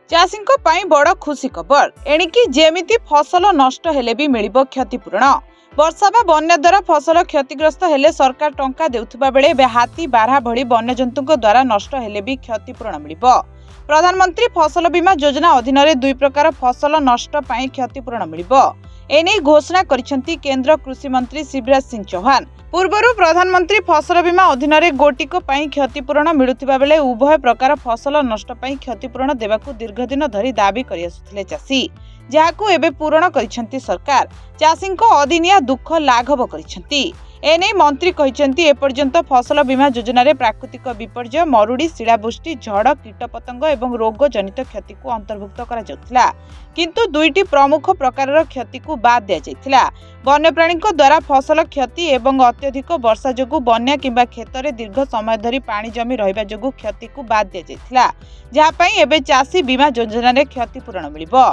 चाषींको पई बड़ खुशी खबर एणिकी जेमिति फसल नष्ट हेले भी मिलिबो क्षतिपूरण। वर्षा बा बन्या द्वारा फसल क्षतिग्रस्त हेले सरकार टंका देउथुबा बेले बे हाथी बारहा भली वन्यजंतुଙ୍କ द्वारा नष्ट हेले भी क्षतिपूरण मिलिबो। प्रधानमंत्री फसल बीमा योजना अधीन रे दुई प्रकार फसल नष्ट पई क्षतिपूरण मिलिबो। एने घोषणा करिसेंती केंद्र कृषि मंत्री शिवराज सिंह चौहान। पूर्वरु प्रधानमंत्री फसल बीमा अधीन रे गोटिको पई क्षतिपूरण मिलुथिबा बेले उभय प्रकार फसल नष्ट पई क्षतिपूरण देबाकू दीर्घ दिन धरी दाबी करि आसुथिले चाषी, जहाकू एबे पूरण करिसेंती सरकार। चाषींको अदिनिया दुख लाघव करिसेंती। एने मंत्री कहिसेंती एपर्यंत फसल बीमा योजना रे प्राकृतिक विपर्यय, मरुड़ी, शिलावृष्टि, झड़, कीटपतंग एवं रोग जनित क्षति को अंतर्भुक्त करा जाउथिला, किंतु दुईटी प्रमुख प्रकारर क्षति को बाद दिया जाइथिला। वन्यप्राणी द्वारा फसल क्षति एवं अत्यधिक वर्षा जोगु बन्या किंबा खेत रे दीर्घ समय धरी पानी जमी रहिबा जोगु क्षति को बाद दिया जाइथिला, जहा पई एबे चाषी बीमा योजना रे क्षतिपूरण मिलिबो।